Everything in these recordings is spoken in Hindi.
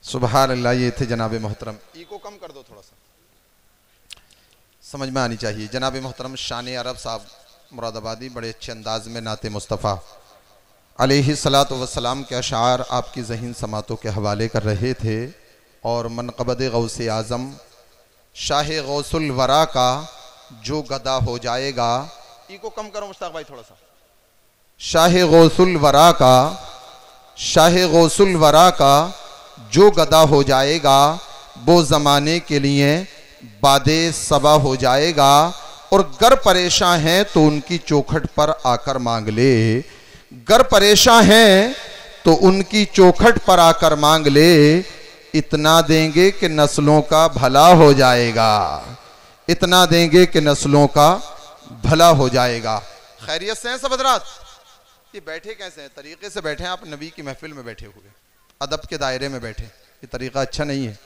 सुभान अल्लाह। ये थे जनाब मोहतरम, ई को कम कर दो थोड़ा सा, समझ में आनी चाहिए। जनाब मोहतरम शान अरब साहब मुरादाबादी बड़े अच्छे अंदाज में नाते मुस्तफ़ा अलैहिस्सलातु वस्सलाम के अशार आपकी ज़हीन समातों के हवाले कर रहे थे। और मनक़बद गौसे आज़म शाह गौसुल वरा का जो गदा हो जाएगा, ई को कम करो मुश्ताक भाई थोड़ा सा, शाह गौसुल वरा का, शाह गौसुल वरा का जो गदा हो जाएगा वो ज़माने के लिए बादे सबा हो जाएगा। और गर परेशान हैं तो उनकी चौखट पर आकर मांग ले, गर परेशान हैं तो उनकी चौखट पर आकर मांग ले, इतना देंगे कि नस्लों का भला हो जाएगा, इतना देंगे कि नस्लों का भला हो जाएगा। खैरियत से हैं सब हज़रात? ये बैठे कैसे हैं? तरीके से बैठे हैं आप, नबी की महफिल में बैठे हुए, अदब के दायरे में बैठे, ये तरीका अच्छा नहीं है।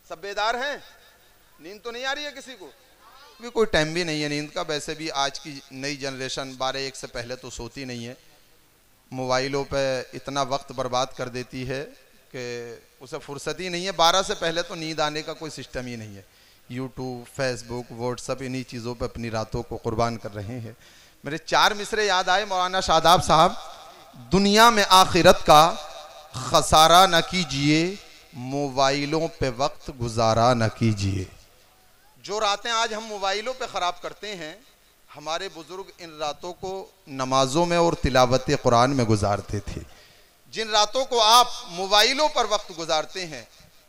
सब बेदार हैं? नींद तो नहीं आ रही है किसी को? भी कोई टाइम भी नहीं है नींद का। वैसे भी आज की नई जनरेशन 12-1 से पहले तो सोती नहीं है, मोबाइलों पे इतना वक्त बर्बाद कर देती है कि उसे फुर्सत ही नहीं है। 12 से पहले तो नींद आने का कोई सिस्टम ही नहीं है। यूट्यूब, फेसबुक, व्हाट्सअप, इन्हीं चीज़ों पे अपनी रातों को कुर्बान कर रहे हैं। मेरे 4 मिसरे याद आए मौलाना शादाब साहब, दुनिया में आखिरत का खसारा न कीजिए, मोबाइलों पे वक्त गुजारा न कीजिए। जो रातें आज हम मोबाइलों पे ख़राब करते हैं, हमारे बुज़ुर्ग इन रातों को नमाज़ों में और तिलावत कुरान में गुजारते थे। जिन रातों को आप मोबाइलों पर वक्त गुजारते हैं,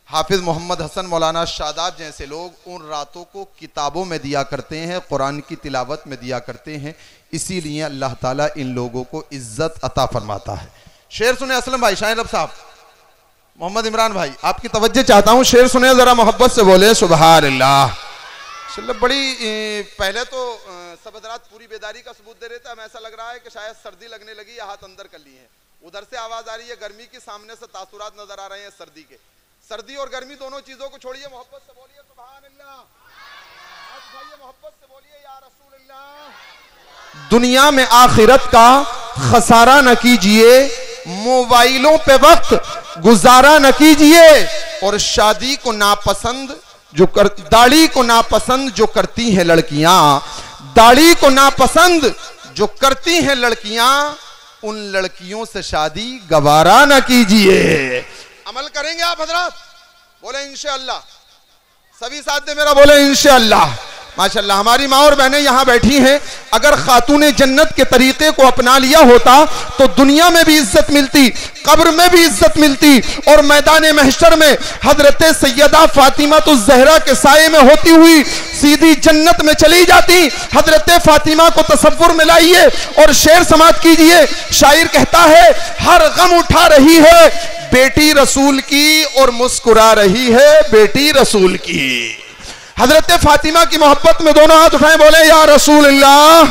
हाफिज़ मोहम्मद हसन मौलाना शादाब जैसे लोग उन रातों को किताबों में दिया करते हैं, कुरान की तिलावत में दिया करते हैं। इसीलिए अल्लाह ताला इन लोगों को इज्जत अता फरमाता है। शेर सुने असलम भाई, शाह रब साहब, मोहम्मद इमरान भाई, आपकी तवज्जो चाहता हूँ, शेर सुने ज़रा, मोहब्बत से बोले सुभान अल्लाह। बड़ी पहले तो सब हज़रात पूरी बेदारी का सबूत दे रहे थे, हमें ऐसा लग रहा है कि शायद सर्दी लगने लगी या हाथ अंदर कर लिए हैं। उधर से आवाज़ आ रही है गर्मी की, सामने से तासुरात नजर आ रहे हैं सर्दी के। सर्दी और गर्मी दोनों चीज़ों को छोड़िए, मोहब्बत से बोलिए सुभान अल्लाह, मोहब्बत से बोलिए या रसूल अल्लाह। दुनिया में आखिरत का खसारा न कीजिए, मोबाइलों पे वक्त गुजारा न कीजिए। और शादी को नापसंद जो कर, दाढ़ी को नापसंद जो करती हैं लड़कियां, दाढ़ी को नापसंद जो करती हैं लड़कियां, उन लड़कियों से शादी गवारा न कीजिए। अमल करेंगे आप हजरात? बोले इंशाअल्लाह। सभी साथ दे मेरा बोले इंशाअल्लाह। माशाअल्लाह हमारी माँ और बहनें यहाँ बैठी हैं, अगर खातूने जन्नत के तरीके को अपना लिया होता तो दुनिया में भी इज्जत मिलती, कब्र में भी इज्जत मिलती, और मैदान महशर में हजरत सैयदा फातिमा तो ज़हरा के साये में होती हुई सीधी जन्नत में चली जाती। हजरत फातिमा को तसव्वुर में लाइए और शेर समात कीजिए। शायर कहता है, हर गम उठा रही है बेटी रसूल की और मुस्कुरा रही है बेटी रसूल की। हजरत फातिमा की मोहब्बत में दोनों हाथ उठाएं, बोले या रसूल अल्लाह।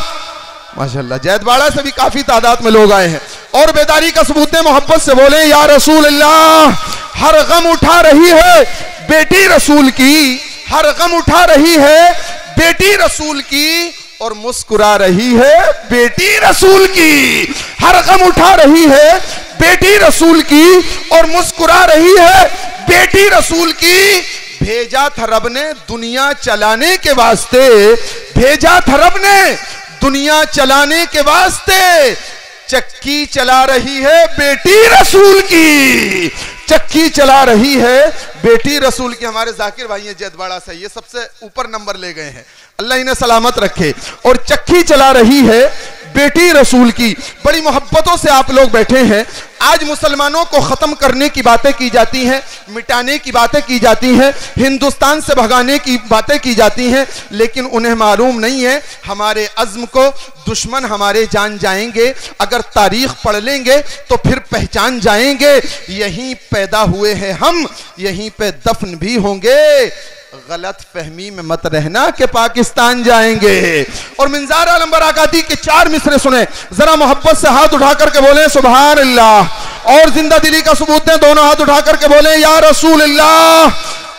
माशाअल्लाह जैदवाड़ा से भी काफी तादाद में लोग आए हैं और बेदारी का सबूत दें, मोहब्बत से बोले या रसूल अल्लाह। हर गम उठा रही है बेटी रसूल की, हर गम उठा रही है बेटी रसूल की और मुस्कुरा रही है बेटी रसूल की। हर गम उठा रही है बेटी रसूल की और मुस्कुरा रही है बेटी रसूल की। भेजा था रब ने दुनिया चलाने के वास्ते, भेजा था रब ने दुनिया चलाने के वास्ते, चक्की चला रही है बेटी रसूल की, चक्की चला रही है बेटी रसूल की। हमारे जाकिर भाई हैं जैदवाड़ा से, ये सबसे ऊपर नंबर ले गए हैं, अल्लाह इन्हें सलामत रखे। और चक्की चला रही है बेटी रसूल की। बड़ी मोहब्बतों से आप लोग बैठे हैं। आज मुसलमानों को ख़त्म करने की बातें की जाती हैं, मिटाने की बातें की जाती हैं, हिंदुस्तान से भगाने की बातें की जाती हैं, लेकिन उन्हें मालूम नहीं है हमारे अज़्म को दुश्मन हमारे जान जाएंगे। अगर तारीख पढ़ लेंगे तो फिर पहचान जाएंगे, यहीं पैदा हुए हैं हम, यहीं पे दफन भी होंगे। गलत फहमी में मत रहना कि पाकिस्तान जाएंगे। और मिंजार आलम बराकाती के 4 मिसरे सुने, जरा मोहब्बत से हाथ उठा करके बोले सुभान अल्लाह। और जिंदा दिली का सबूत दें, दोनों हाथ उठा करके बोले या रसूल अल्लाह।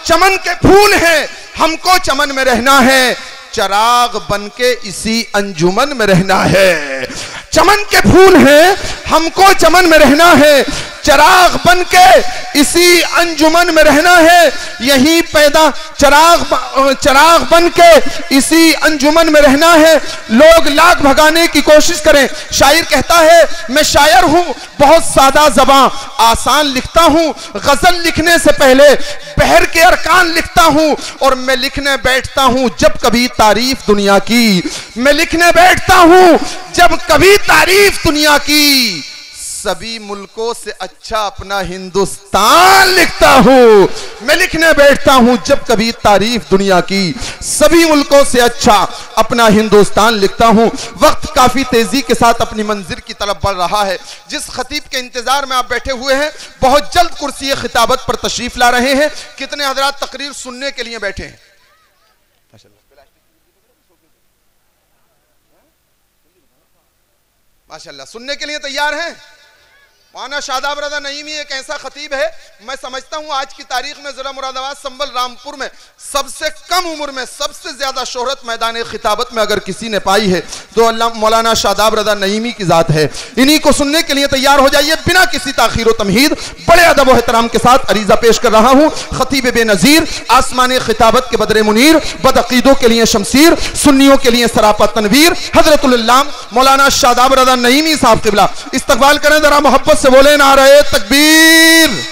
चमन के फूल हैं, हमको चमन में रहना है, चराग बन के इसी अंजुमन में रहना है। चमन के फूल हैं, हमको चमन में रहना है, चिराग बन के इसी अंजुमन में रहना है, यही पैदा चिराग बन के इसी अंजुमन में रहना है। लोग लाख भगाने की कोशिश करें। शायर कहता है मैं शायर हूं, बहुत सादा ज़बां, आसान लिखता हूं, गजल लिखने से पहले बहर के अरकान लिखता हूं, और मैं लिखने बैठता हूं जब कभी तारीफ दुनिया की, मैं लिखने बैठता हूं जब कभी तारीफ दुनिया की, सभी मुल्कों से अच्छा अपना हिंदुस्तान लिखता हूं, मैं लिखने बैठता हूं जब कभी तारीफ दुनिया की, सभी मुल्कों से अच्छा अपना हिंदुस्तान लिखता हूं। वक्त काफी तेजी के साथ अपनी मंजिल की तरफ बढ़ रहा है। जिस खतीब के इंतजार में आप बैठे हुए हैं, बहुत जल्द कुर्सी खिताबत पर तशरीफ ला रहे हैं। कितने हजरात तकरीर सुनने के लिए बैठे हैं? माशाल्लाह, सुनने के लिए तैयार हैं। मौलाना शादाब रज़ा नईमी एक ऐसा खतीब है, मैं समझता हूं आज की तारीख में ज़रा मुरादाबाद संबल रामपुर में सबसे कम उम्र में सबसे ज्यादा शोहरत मैदान खिताबत में अगर किसी ने पाई है तो अल्लाह मौलाना शादाब रज़ा नईमी की जात है। इन्हीं को सुनने के लिए तैयार हो जाइए। बिना किसी ताखीर व तमहीद बड़े अदब व एहतराम के साथ अरीजा पेश कर रहा हूं। खतीब बेनज़ीर, आसमान खिताबत के बदरे मुनीर, बदअकीदों के लिए शमशीर, सुन्नियों के लिए सरापा तनवीर, हजरतुल इल्लाम मौलाना शादाब रज़ा नईमी साहब क़िबला इस्तकबाल करें। जरा मोहब्बत से बोले नारे तकबीर।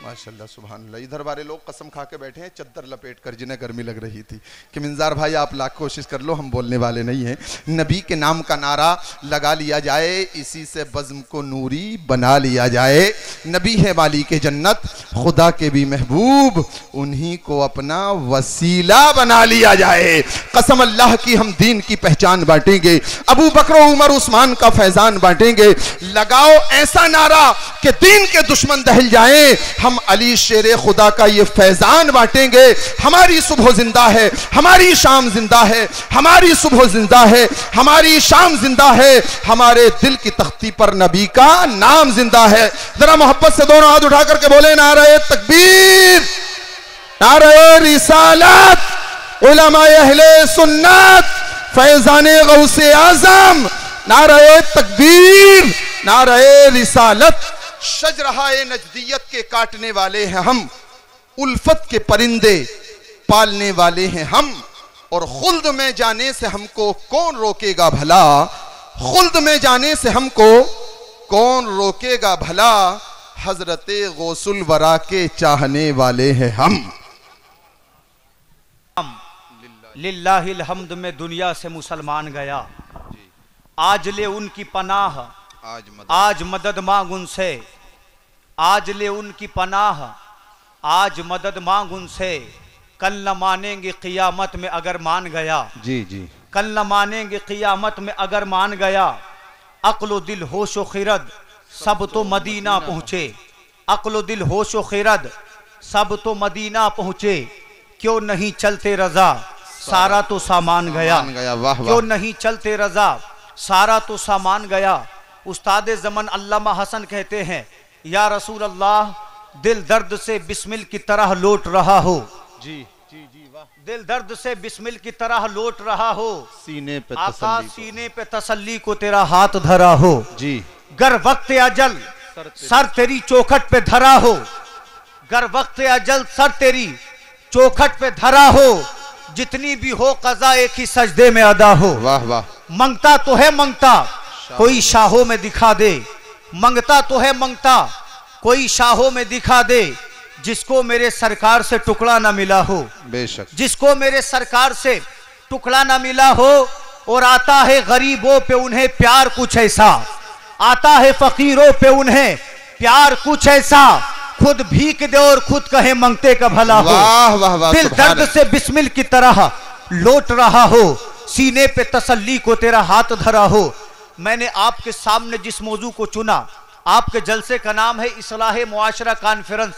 माशाल्लाह सुभान अल्लाह। इधर वाले लोग कसम खा के बैठे हैं चद्दर लपेट कर, जिन्हें गर्मी लग रही थी कि मिंजार भाई आप लाख कोशिश कर लो, हम बोलने वाले नहीं हैं। नबी के नाम का नारा लगा लिया जाए, इसी से बज़्म को नूरी बना लिया जाए। नबी है वाली के जन्नत, खुदा के भी महबूब, उन्हीं को अपना वसीला बना लिया जाए। कसम अल्लाह की हम दीन की पहचान बांटेंगे, अबू बकर उमर उस्मान का फैजान बांटेंगे। लगाओ ऐसा नारा कि दीन के दुश्मन दहल जाएं। हम अली शेरे खुदा का ये फैजान बांटेंगे। हमारी सुबह जिंदा है, हमारी शाम जिंदा है, हमारी सुबह जिंदा है, हमारी शाम जिंदा है, हमारे दिल की तख्ती पर नबी का नाम जिंदा है। जरा मोहब्बत से दोनों हाथ उठा करके बोले नारे तकबीर, नारे रिसालत, उलमाए अहले सुन्नत, फैजाने गौसे आजम, नारे तकबीर, नारे रिसालत। शजरहाए नजदियत के काटने वाले हैं हम, उल्फत के परिंदे पालने वाले हैं हम, और खुल्द में जाने से हमको कौन रोकेगा भला, खुल्द में जाने से हमको कौन रोकेगा भला, हजरते गौसुल वरा के चाहने वाले हैं हम। लिल्लाहिल हम्द में दुनिया से मुसलमान गया, आज ले उनकी पनाह, आज मदद मांग उनसे, आज ले उनकी पनाह, आज मदद मांग उनसे। कल न मानेंगे क़ियामत में अगर मान गया, जी जी, कल न मानेंगे क़ियामत में अगर मान गया। अक्ल दिल होशो खिरद सब तो मदीना पहुँचे, अक्ल दिल होशो खिरद सब तो मदीना पहुँचे। क्यों नहीं चलते रजा सारा तो सामान गया, क्यों नहीं चलते रजा सारा तो सामान गया। उस्ताद ज़मन अल्लामा हसन कहते हैं, या रसूल अल्लाह, दिल दर्द से बिस्मिल की तरह लौट रहा हो, जी जी जी वाह, दिल दर्द से बिस्मिल की तरह लौट रहा हो, सीने पे आका सीने पे तसल्ली को तेरा हाथ धरा हो जी। गर वक्त अजल सर तेरी चौखट पे धरा हो, गर वक्त अजल सर तेरी चौखट पे धरा हो, जितनी भी हो कज़ा एक ही सजदे में अदा हो। वाह वाह। मंगता तो है मंगता कोई शाहों में दिखा दे, मंगता तो है मंगता कोई शाहों में दिखा दे, जिसको मेरे सरकार से टुकड़ा ना मिला हो, बेशक, जिसको मेरे सरकार से टुकड़ा ना मिला हो। और आता है गरीबों पे उन्हें प्यार कुछ ऐसा, आता है फकीरों पे उन्हें प्यार कुछ ऐसा, खुद भीख दे और खुद कहे मंगते का भला हो। वाह वाह वाह। दिल दर्द से बिस्मिल की तरह लौट रहा हो, सीने पे तसल्ली को तेरा हाथ धरा हो। मैंने आपके सामने जिस मौजू को चुना, आपके जलसे का नाम है इस्लाह मुआशरा कॉन्फ्रेंस।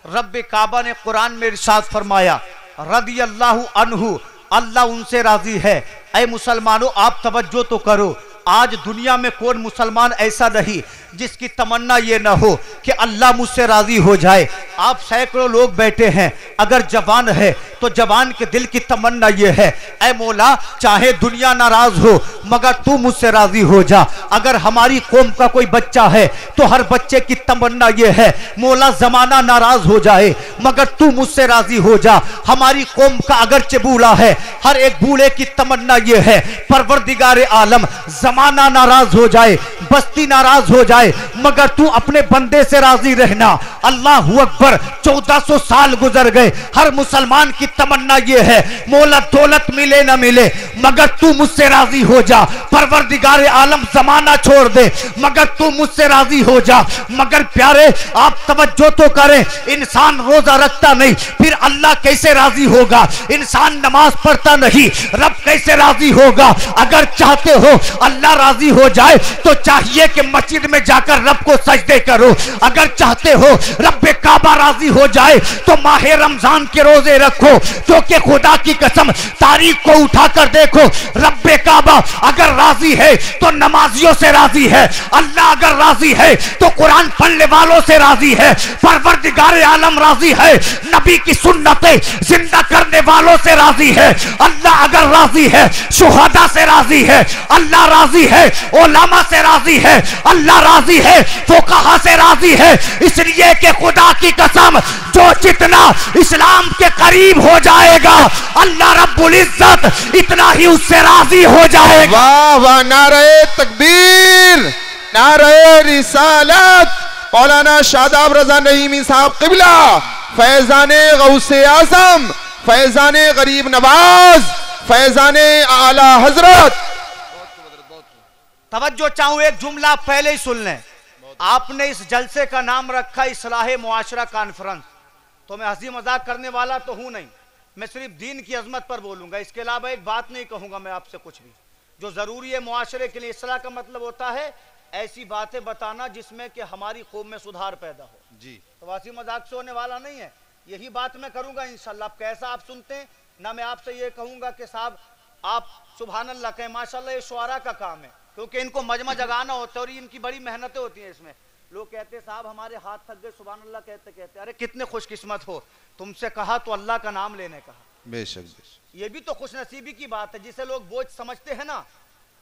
रब्बे काबा ने कुरान में इरशाद फरमाया, रदियल्लाहु अन्हु, अल्लाह उनसे राजी है। ऐ मुसलमानों आप तवज्जो तो करो, आज दुनिया में कौन मुसलमान ऐसा नहीं जिसकी तमन्ना ये ना हो कि अल्लाह मुझसे राजी हो जाए। आप सैकड़ों लोग बैठे हैं, अगर जवान है तो जवान के दिल की तमन्ना ये है, ऐ मौला चाहे दुनिया नाराज हो मगर तू मुझसे राजी हो जा। अगर हमारी कौम का कोई बच्चा है तो हर बच्चे की तमन्ना ये है, मौला जमाना नाराज हो जाए मगर तू मुझसे राजी हो जा। हमारी कौम का अगरचे बूढ़ा है, हर एक बूढ़े की तमन्ना ये है, परवरदिगारे आलम जमाना नाराज हो जाए, बस्ती नाराज हो जाए मगर तू अपने बंदे से राजी रहना। अल्लाहू अकबर। 1400 साल गुजर गए, हर मुसलमान की तमन्ना ये है, मौला दौलत मिले ना मिले मगर तू मुझसे राजी हो जा। परवरदिगारे आलम जमाना छोड़ दे मगर तू मुझसे राजी हो जा। मगर प्यारे आप तवज्जो तो करें, इंसान रोजा रखता नहीं फिर अल्लाह कैसे राजी होगा? इंसान नमाज पढ़ता नहीं रब कैसे राजी होगा? अगर चाहते हो अल्लाह राजी हो जाए तो चाहिए कि मस्जिद में जाकर रब को सजदे करो। अगर चाहते हो रब्बे काबा राजी हो जाए तो माह रमजान के रोजे रखो, क्योंकि खुदा की कसम तारीख को उठाकर देखो, रब्बे काबा अगर राजी है तो नमाजियों से राजी है, अल्लाह अगर राजी है तो कुरान पढ़ने वालों से राजी है, परवरदिगारे आलम राजी है, नबी की सुन्नतें जिंदा करने वालों से राजी है। अल्लाह अगर राजी है शुहदा से राजी है, अल्लाह राजी है उलमा से राजी है, अल्लाह राजी है फुकहा से राजी है। इसलिए कि खुदा की कसम जो जितना इस्लाम के करीब हो जाएगा अल्लाह रब्बुल इज्जत इतना ही उससे राजी हो जाएगा। वाह वाह, नारे तकबीर, नारे रिसालत। मौलाना शादाब रजा नईमी साहब क़िबला, फैजाने गौसे आज़म, फैजाने गरीब नवाज, फैजाने आला हजरत। तवज्जो चाहूं, एक जुमला पहले ही सुन लें। आपने इस जलसे का नाम रखा इस्लाहे मुआशरा कॉन्फ्रेंस, तो मैं हंसी मजाक करने वाला तो हूं नहीं, मैं सिर्फ दीन की अजमत पर बोलूंगा। इसके अलावा एक बात नहीं कहूंगा मैं आपसे कुछ भी जो जरूरी है मुआशरे के लिए। इस्लाह का मतलब होता है ऐसी बातें बताना जिसमें कि हमारी कौम में सुधार पैदा हो जी। तो हंसी मजाक से होने वाला नहीं है, यही बात मैं करूंगा इंशाल्लाह। कैसा आप सुनते हैं ना, मैं आपसे ये कहूंगा कि साहब आप सुभान अल्लाह कहें, माशाल्लाह ये शुआरा का काम है, क्योंकि इनको मजमा जगाना होता है और इनकी बड़ी मेहनतें होती हैं इसमें। लोग कहते हैं साहब हमारे हाथ थक गए सुभान अल्लाह कहते कहते, अरे कितने खुशकिस्मत हो, तुमसे कहा तो अल्लाह का नाम लेने कहा। बेशक ये भी तो खुशनसीबी की बात है। जिसे लोग बोझ समझते हैं ना,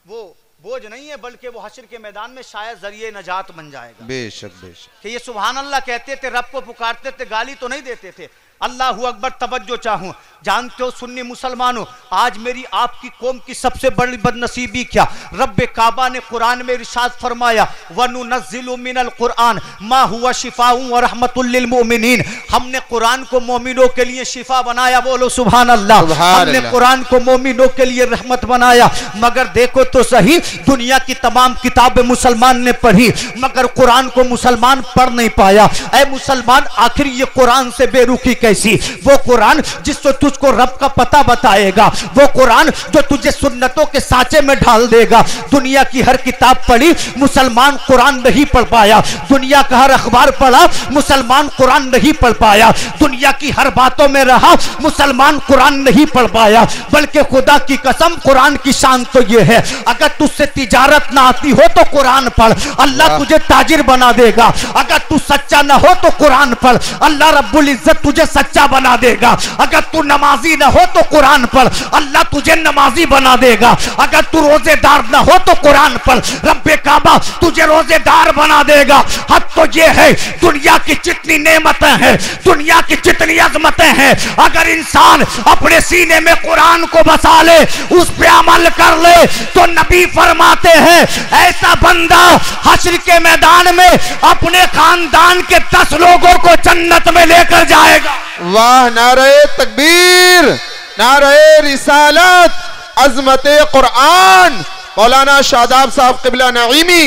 वो बोझ नहीं है बल्कि वो हश्र के मैदान में शायद जरिए नजात बन जाएगा। बेशक बेशक। कि ये सुभान अल्लाह कहते थे, रब को पुकारते थे, गाली तो नहीं देते थे। अल्लाहू अकबर। तवज्जो चाहूं, जानते हो सुन्नी मुसलमानों, आज मेरी आपकी कौम की सबसे बड़ी बदनसीबी क्या? रब्बे काबा ने कुरान में इरशाद फरमाया, वनुनज़्ज़िलु मिनल कुरान मा हुवा शिफाउन व रहमतुल लिल मुमिनीन। हमने कुरान को मोमिनों के लिए शिफा बनाया, बोलो सुभान अल्लाह। हमने कुरान को मोमिनों के लिए रहमत बनाया। मगर देखो तो सही, दुनिया की तमाम किताबें मुसलमान ने पढ़ी मगर कुरान को मुसलमान पढ़ नहीं पाया। ऐ मुसलमान, आखिर ये कुरान से बेरुखी कैसी? वो कुरान जिससे तुझको रब का पता बताएगा, वो कुरान जो तुझे सुन्नतों के सांचे में ढाल देगा। दुनिया की हर किताब पढ़ी, मुसलमान कुरान नहीं पढ़ पाया। दुनिया का हर अखबार पढ़ा, मुसलमान कुरान नहीं पढ़ पाया। दुनिया की हर बातों में रहा, मुसलमान कुरान नहीं पढ़ पाया। बल्कि खुदा की कसम, कुरान की शान तो ये है, अगर तुझसे तिजारत ना आती हो तो कुरान पढ़, अल्लाह तुझे ताजिर बना देगा। अगर तू सच्चा ना हो तो कुरान पढ़, अल्लाह रब्बुल इज्जत तुझे सच्चा बना देगा। अगर तू नमाजी ना हो तो कुरान पढ़, अल्लाह तुझे नमाजी बना देगा। अगर तू रोजेदार ना हो तो कुरान पढ़, रब्बे काबा तुझे रोजेदार बना देगा। हद तो ये है, दुनिया की जितनी नेमतें हैं, दुनिया की जितनी अजमतें हैं, अगर इंसान अपने सीने में कुरान को बसा ले, उस पे अमल कर ले, तो नबी फरमाते हैं ऐसा बंदा हश्र के मैदान में अपने खानदान के 10 लोगों को जन्नत में लेकर जाएगा। वाह, नारे तकबीर, नारे रिसालत, अजमते कुरान। मौलाना शादाब साहब क़िबला नईमी।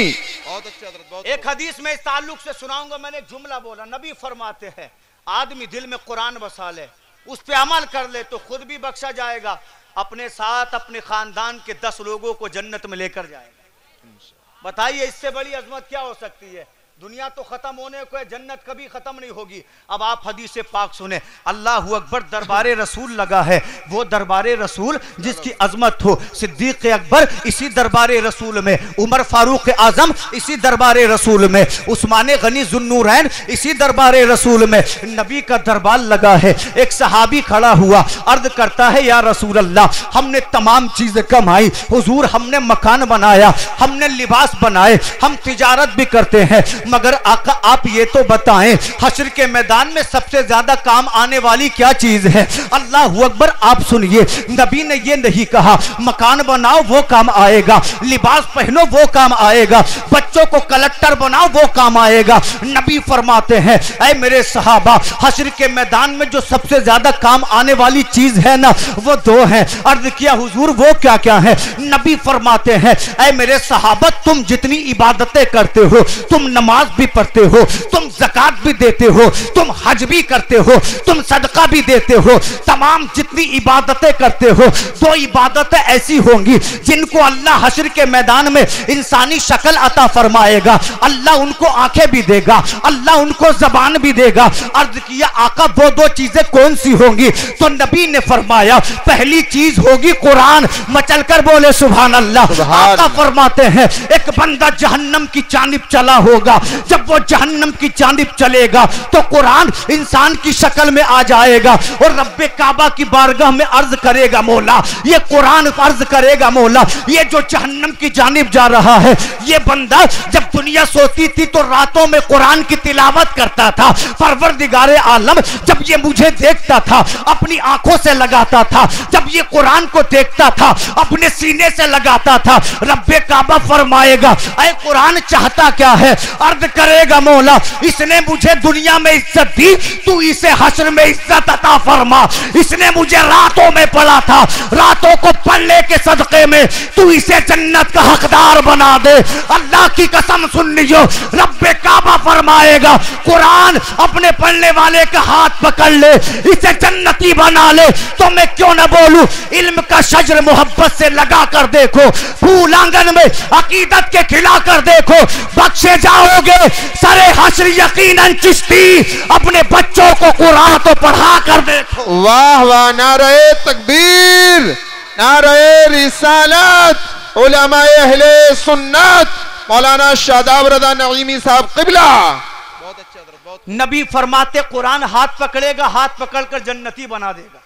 एक हदीस में इस ताल्लुक से सुनाऊंगा, मैंने एक जुमला बोला, नबी फरमाते हैं आदमी दिल में कुरान बसा ले, उस पे अमल कर ले तो खुद भी बख्शा जाएगा, अपने साथ अपने खानदान के 10 लोगों को जन्नत में लेकर जाएगा। बताइए इससे बड़ी अजमत क्या हो सकती है? दुनिया तो खत्म होने को है, जन्नत कभी खत्म नहीं होगी। अब आप हदीस पाक सुने, अल्लाह अकबर दरबारे रसूल लगा है, वो दरबारे रसूल जिसकी अजमत हो, सिद्दीक अकबर इसी दरबारे रसूल में, उमर फारूक आजम इसी दरबारे रसूल में, उस्मान गनी जुन्नूरैन इसी दरबारे रसूल में, नबी का दरबार लगा है। एक सहाबी खड़ा हुआ, अर्ज करता है या रसूल अल्लाह, हमने तमाम चीजें कमाई हुजूर, हमने मकान बनाया, हमने लिबास बनाए, हम तिजारत भी करते हैं, मगर आका आप ये तो बताएं हश्र के मैदान में सबसे ज्यादा काम आने वाली क्या चीज है? अल्लाह अकबर, आप सुनिए, नबी ने ये नहीं कहा मकान बनाओ वो काम आएगा, लिबास पहनो वो काम आएगा, बच्चों को कलेक्टर बनाओ वो काम आएगा। नबी फरमाते हैं ऐ मेरे सहाबा, हश्र के मैदान में जो सबसे ज्यादा काम आने वाली चीज है ना, वो दो हैं। अर्ज किया हुजूर वो क्या क्या है? नबी फरमाते हैं ऐ मेरे सहाबा, तुम जितनी इबादतें करते हो, तुम नमाज भी पढ़ते हो, तुम ज़कात भी देते हो, तुम हज भी करते हो, तुम सदका भी देते हो, तमाम जितनी इबादतें करते हो, दो इबादतें ऐसी होंगी जिनको अल्लाह हश्र के मैदान में इंसानी शक्ल अता फरमाएगा, अल्लाह उनको आंखें भी देगा, अल्लाह उनको जबान भी देगा। अर्ज किया आका वो दो चीजें कौन सी होंगी? तो नबी ने फरमाया पहली चीज होगी कुरान। मचल कर बोले सुभान अल्लाह। आका फरमाते हैं एक बंदा जहन्नम की जानिब चला होगा, जब वो जहन्नम की जानिब चलेगा तो कुरान इंसान की शक्ल में आ जाएगा और रब्बे काबा की बारगाह में अर्ज करेगा मौला, ये कुरान अर्ज करेगा मौला, ये जो जहन्नम की जानिब जा रहा है, ये बंदा जब दुनिया सोती थी तो रातों में कुरान की तिलावत करता था, परवरदिगारे आलम जब ये मुझे देखता था अपनी आंखों से लगाता था, जब ये कुरान को देखता था अपने सीने से लगाता था, रब्बे काबा फरमाएगा ऐ कुरान चाहता क्या है? अर्ज करेगा मौला, इसने मुझे दुनिया में इज्जत दी, तू इसे हश्र में इज्जत अता फरमा, इसने मुझे रातों में पढ़ा था, रातों को पढ़ने के सदके में तू इसे जन्नत का हकदार बना दे। अल्लाह की कसम सुन लियो, रब्बे काबा फरमाएगा कुरान अपने पढ़ने वाले का हाथ पकड़ ले, इसे जन्नती बना ले। तो मैं क्यों न बोलूं, इल्म का शजर मोहब्बत से लगा कर देखो, फूल आंगन में अकीदत के खिला कर देखो, बख्शे जाओगे सरे हश्र यकीनन। चिश्ती अपने बच्चों को कुरान तो पढ़ा कर देखो। वाह वाह, नारे तकबीर, नारे रिसालत, उलमाए अहले सुन्नत, मौलाना शादाब रज़ा नईमी साहब क़िबला। बहुत अच्छे बहुत। नबी फरमाते कुरान हाथ पकड़ेगा, हाथ पकड़कर जन्नती बना देगा।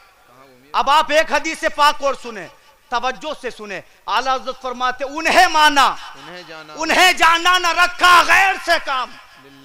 अब आप एक हदीस से पाक और सुने, तवज्जो से सुने, आला हज़रत फरमाते उन्हें माना, उन्हें जाना न रखा गैर से काम।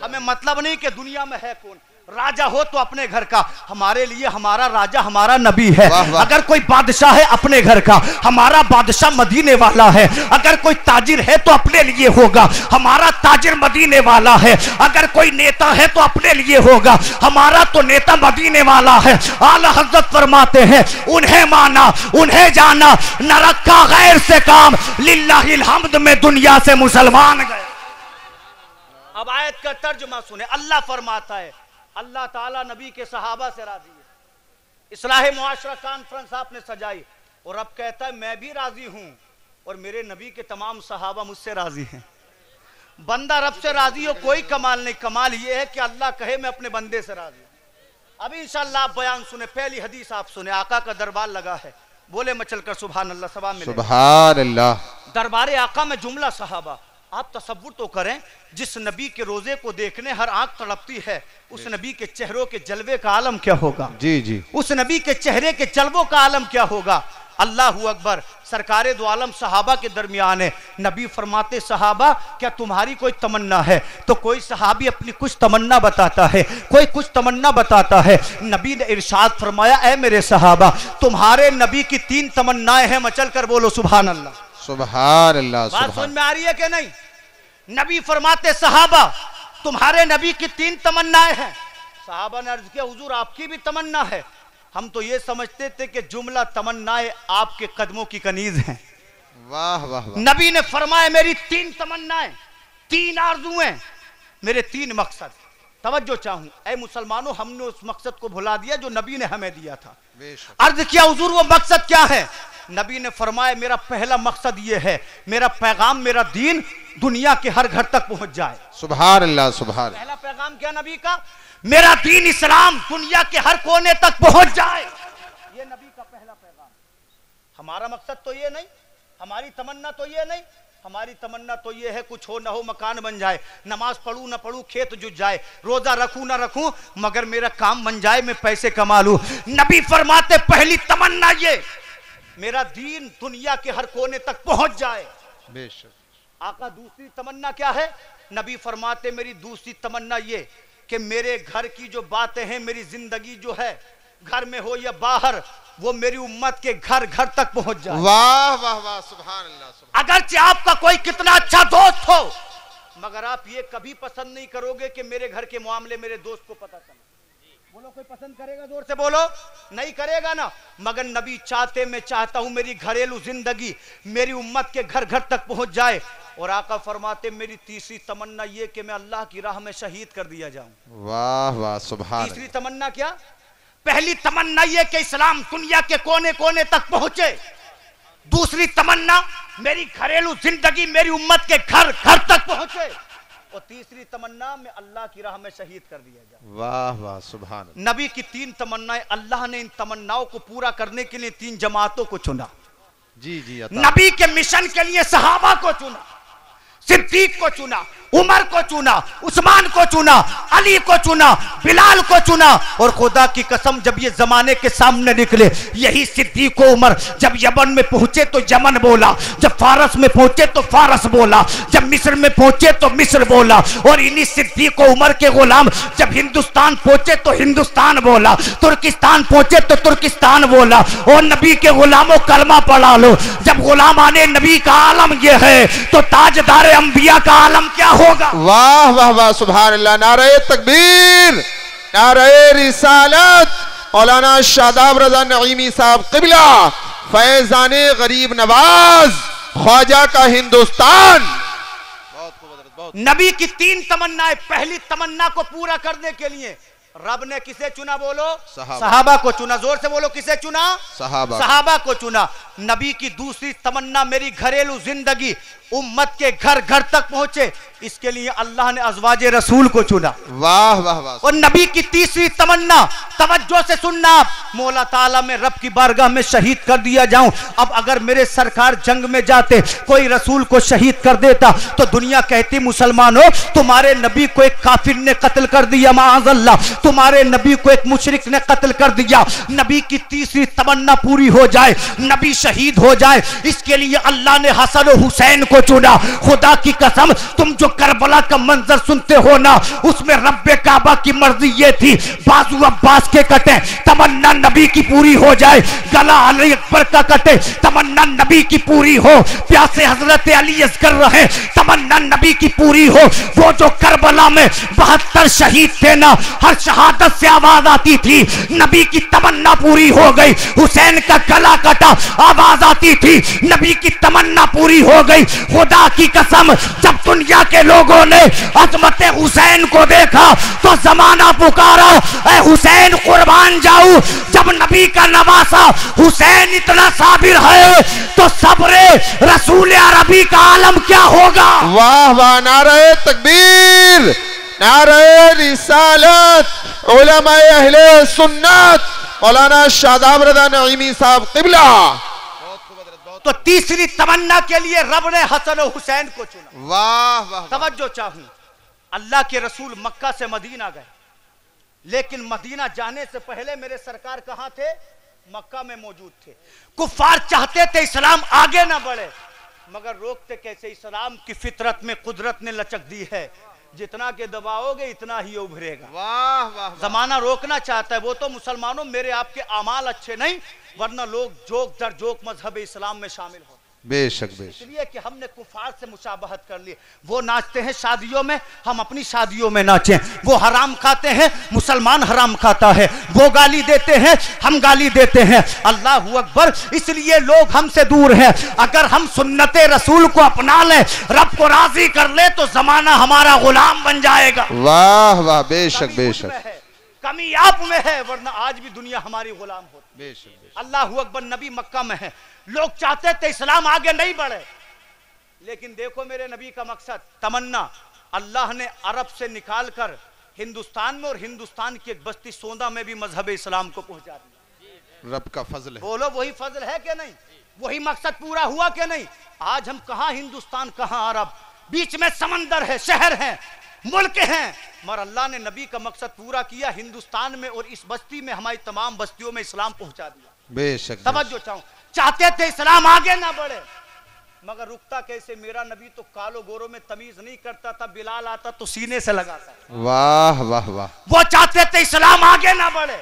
हमें मतलब नहीं कि दुनिया में है कौन, राजा हो तो अपने घर का, हमारे लिए हमारा राजा हमारा नबी है। अगर कोई बादशाह है अपने घर का, हमारा बादशाह मदीने वाला है। अगर कोई ताजिर है तो अपने लिए होगा, हमारा ताजिर मदीने वाला है। अगर कोई नेता है तो अपने लिए होगा, हमारा तो नेता मदीने वाला है। आला हज़रत फरमाते हैं उन्हें माना, उन्हें जाना, न रखा गैर से काम, लिल्लाहिल हम्द में दुनिया से मुसलमान गए। अब आयत का तर्जुमा सुने, अल्लाह फरमाता है अल्लाह ताला नबी के सहाबा से राजी है। इस्लाह मुआशरा कॉन्फ्रेंस आपने सजाई और अब कहता है मैं भी राजी हूं और मेरे नबी के तमाम सहाबा मुझसे राजी हैं। बंदा रब से राजी हो कोई कमाल नहीं, कमाल ये है कि अल्लाह कहे मैं अपने बंदे से राजी हूं। अभी इंशाअल्लाह आप बयान सुने, पहली हदीस आप सुने, आका का दरबार लगा है, बोले मचल कर सुभान अल्लाह, सवाब मिले सुभान अल्लाह। दरबार आका में जुमला सहाबा, आप तसव्वुर तो करें, जिस नबी के रोजे को देखने हर आंख तड़पती है, उस नबी के चेहरों के जलवे का आलम क्या होगा? जी जी, उस नबी के चेहरे के जलवों का आलम क्या होगा? अल्लाहु अकबर। सरकारे दो आलम सहाबा के दरमियान है। नबी फरमाते सहाबा क्या तुम्हारी कोई तमन्ना है? तो कोई सहाबी अपनी कुछ तमन्ना बताता है, कोई कुछ तमन्ना बताता है। नबी ने इरशाद फरमाया ऐ मेरे सहाबा, तुम्हारे नबी की 3 तमन्नाएं हैं, मचल कर बोलो सुभान अल्लाह। सुभान अल्लाह। बात समझ में आ रही है कि नहीं? नबी फरमाते सहाबा तुम्हारे नबी की 3 तमन्नाएं हैं। सहाबा ने अर्ज किया हुजूर आपकी भी तमन्ना है? हम तो ये समझते थे कि जुमला तमन्नाएं आपके कदमों की कनीज हैं। वाह वाह वाह। नबी ने फरमाया मेरी 3 तमन्नाएं, 3 आरज़ुएं, मेरे 3 मकसद। तवज्जो चाहूं ऐ मुसलमानों, हमने उस मकसद को भुला दिया जो नबी ने हमें दिया था। अर्ज किया हुजूर वो मकसद क्या है? नबी ने फरमाया मेरा पहला मकसद ये है, मेरा पैगाम, मेरा दीन दुनिया के हर घर तक पहुंच जाए। सुभान अल्लाह, सुभान। पहला पैगाम क्या नबी का? मेरा दीन इस्लाम दुनिया के हर कोने तक पहुंच जाए। ये नबी का पहला पैगाम। हमारा मकसद तो ये नहीं, हमारी तमन्ना तो ये नहीं, हमारी तमन्ना तो ये है कुछ हो ना हो मकान बन जाए, नमाज पढ़ूं ना पढ़ूं खेत जुट जाए, रोजा रखूं ना रखूं मगर मेरा काम बन जाए, मैं पैसे कमा लूं। नबी फरमाते पहली तमन्ना ये मेरा दीन दुनिया के हर कोने तक पहुंच जाए। बेशक। आका दूसरी तमन्ना क्या है? नबी फरमाते मेरी दूसरी तमन्ना ये कि मेरे घर की जो बातें हैं, मेरी जिंदगी जो है घर में हो या बाहर, वो मेरी उम्मत के घर घर तक पहुंच जाए। वाह वाह वाह, सुभान अल्लाह, सुभान। अगरचे आपका कोई कितना अच्छा दोस्त हो मगर आप ये कभी पसंद नहीं करोगे कि मेरे घर के मामले मेरे दोस्त को पता चले। बोलो कोई पसंद करेगा? जोर से बोलो, नहीं करेगा ना। मगर नबी चाहते, मैं चाहता हूं मेरी घरेलू जिंदगी मेरी उम्मत के घर घर तक पहुंच जाए। और आका फरमाते मेरी तीसरी तमन्ना ये कि मैं अल्लाह की राह में शहीद कर दिया जाऊं। वाह वाह, सुभान। तीसरी तमन्ना क्या? पहली तमन्ना ये कि इस्लाम दुनिया के कोने कोने तक पहुंचे। दूसरी तमन्ना मेरी घरेलू जिंदगी मेरी उम्मत के घर घर तक पहुंचे। और तीसरी तमन्ना मैं अल्लाह की राह में शहीद कर दिया जाए। वाह वाह, सुभान। नबी की तीन तमन्नाएं, अल्लाह ने इन तमन्नाओं को पूरा करने के लिए तीन जमातों को चुना। जी जी। नबी के मिशन के लिए सहाबा को चुना, सिद्दीक को चुना, उमर को चुना, उस्मान को चुना, अली को चुना, बिलाल को चुना। और खुदा की कसम जब ये जमाने के सामने निकले, यही सिद्दीक को उमर जब यमन में पहुंचे तो यमन बोला, जब फारस में पहुंचे तो फारस बोला, जब मिस्र में पहुंचे तो मिस्र बोला। और इन्हीं सिद्दीक को उमर के गुलाम जब हिंदुस्तान पहुंचे तो हिंदुस्तान बोला, तुर्किस्तान पहुंचे तो तुर्किस्तान बोला। और नबी के गुलामों कलमा पढ़ा लो, जब गुलाम आने नबी का आलम यह है तो ताजदार अंबिया का आलम क्या होगा? वाह वाह वाह, सुभान अल्लाह। नारे तकबीर, नारे रिसालत। मौलाना शादाब रजा नईमी साहब क़िबला, फैज़ाने गरीब नवाज, ख्वाजा का हिंदुस्तान। बहुत नबी की तीन तमन्नाएं, पहली तमन्ना को पूरा करने के लिए रब ने किसे चुना? बोलो, सहाबा को चुना। जोर से बोलो, किसे चुना? सहाबा को चुना। नबी की दूसरी तमन्ना मेरी घरेलू जिंदगी उम्मत के घर घर तक पहुंचे, इसके लिए अल्लाह ने अज़वाजे रसूल को चुना। वाह वाह वाह। और नबी की तीसरी तमन्ना, तवज्जो से सुनना आप, मौला ताला में रब की बारगाह में शहीद कर दिया जाऊं। अब अगर मेरे सरकार जंग में जाते, कोई रसूल को शहीद कर देता तो दुनिया कहती मुसलमानों तुम्हारे नबी को एक काफिर ने कत्ल कर दिया, माअज़ल्लाह, तुम्हारे नबी को एक मुशरिक ने कत्ल कर दिया। नबी की तीसरी तमन्ना पूरी हो जाए, नबी शहीद हो जाए, इसके लिए अल्लाह ने हसन और हुसैन को चुना। खुदा की कसम, तुम जो करबला का मंजर सुनते हो ना, उसमें रब्बे काबा की मर्जी ये थी बाजू अब्बास के कटे, तमन्ना नबी की पूरी हो जाए। गला अली अकबर का कटे, तमन्ना नबी की पूरी हो। प्यासे हजरत अली असगर रहे, तमन्ना नबी की पूरी हो। वो जो करबला में 72 शहीद थे ना, हर शहादत से आवाज आती थी, नबी की तमन्ना पूरी हो गई। हुसैन का गला कटा, आवाज आती थी, नबी की तमन्ना पूरी हो गई। खुदा की कसम, जब दुनिया के लोगों ने अजमत हुसैन को देखा तो जमाना पुकारा, ऐ हुसैन कुर्बान जाऊं। जब नबी का नवासा हुसैन इतना साबिर है तो सब्रे रसूल अरबी का आलम क्या होगा? वाह वाह, नारे तकबीर, नारे रिसालत। उलमा अहले सुन्नत मौलाना शादाब रजा नईमी साहब क़िबला। तो तीसरी तमन्ना के लिए रब ने हसन और हुसैन को चुना। वाह वाह। तवज्जो चाहूं, अल्लाह के रसूल मक्का से मदीना गए, लेकिन मदीना जाने से पहले मेरे सरकार कहां थे? मक्का में मौजूद थे। कुफार चाहते थे इस्लाम आगे ना बढ़े, मगर रोकते कैसे? इस्लाम की फितरत में कुदरत ने लचक दी है, जितना के दबाओगे इतना ही उभरेगा। वाह वाह। जमाना रोकना चाहता है, वो तो मुसलमानों मेरे आपके अमाल अच्छे नहीं, वरना लोग जोक दर जोक मजहब इस्लाम में शामिल होते। बेशक बेशक। इसलिए कि हमने कुफार से मुशाबहत कर ली। वो नाचते हैं शादियों में, हम अपनी शादियों में नाचें। वो हराम खाते हैं, मुसलमान हराम खाता है। वो गाली देते हैं, हम गाली देते हैं। अल्लाह अकबर। इसलिए लोग हमसे दूर हैं। अगर हम सुन्नते रसूल को अपना लें, रब को राजी कर ले, तो जमाना हमारा गुलाम बन जाएगा। वाह वाह, बेशक बेशक। कमी आप में है, वरना आज भी दुनिया हमारी गुलाम होती। बेशक। अल्लाह अकबर। नबी मक्का में है, लोग चाहते थे इस्लाम आगे नहीं बढ़े, लेकिन देखो मेरे नबी का मकसद, तमन्ना अल्लाह ने अरब से निकाल कर हिंदुस्तान में और हिंदुस्तान की एक बस्ती सोंदा में भी मजहब इस्लाम को पहुंचा दिया। रब का फजल है। बोलो वही फजल है कि नहीं? वही मकसद पूरा हुआ कि नहीं? आज हम कहां हिंदुस्तान कहां अरब, बीच में समंदर है, शहर है, मुल्क हैं, मगर अल्लाह ने नबी का मकसद पूरा किया हिंदुस्तान में और इस बस्ती में, हमारी तमाम बस्तियों में इस्लाम पहुंचा दिया। बेशक तवज्जो चाहते थे इस्लाम आगे ना बढ़े, मगर रुकता कैसे? मेरा नबी तो कालो गोरों में तमीज नहीं करता था, बिलाल आता तो सीने से लगाता। वाह वाह वाह। वो चाहते थे इस्लाम आगे ना बढ़े,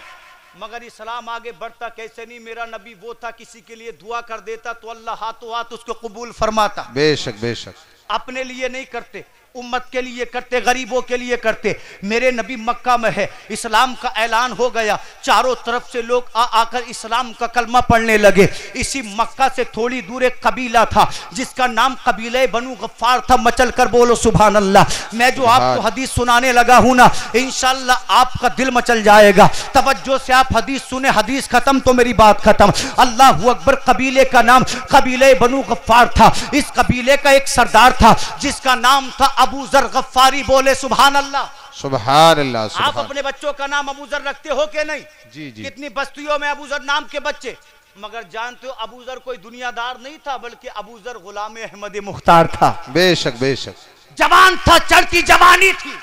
मगर इस्लाम आगे बढ़ता कैसे नहीं? मेरा नबी वो था, किसी के लिए दुआ कर देता तो अल्लाह हाथों हाथ उसको कबूल फरमाता। बेशक बेशक। अपने लिए नहीं करते, उम्मत के लिए करते, गरीबों के लिए करते। मेरे नबी मक्का में है, इस्लाम का ऐलान हो गया, चारों तरफ से लोग आकर इस्लाम का कलमा पढ़ने लगे। इसी मक्का से थोड़ी दूर एक कबीला था जिसका नाम कबीले बनु गफ्फार था। मचल कर बोलो सुभान अल्लाह। मैं जो आपको हदीस सुनाने लगा हूं ना, इंशाअल्लाह आपका दिल मचल जाएगा। तवज्जो से आप हदीस सुने, हदीस खत्म तो मेरी बात खत्म। अल्लाह अकबर। कबीले का नाम कबीले बनु गफ्फार था। इस कबीले का एक सरदार था जिसका नाम था अबू जर गफ्फारी। बोले सुभान अल्लाह। सुभान अल्लाह। आप अपने बच्चों का नाम अबू जर रखते हो कि नहीं? जी जी। कितनी बस्तियों में अबू जर नाम के बच्चे, मगर जानते हो अबू जर कोई दुनियादार नहीं था, बल्कि अबू जर गुलाम अहमद मुख्तार था। बेशक बेशक। जवान था, चढ़ती जवानी थी,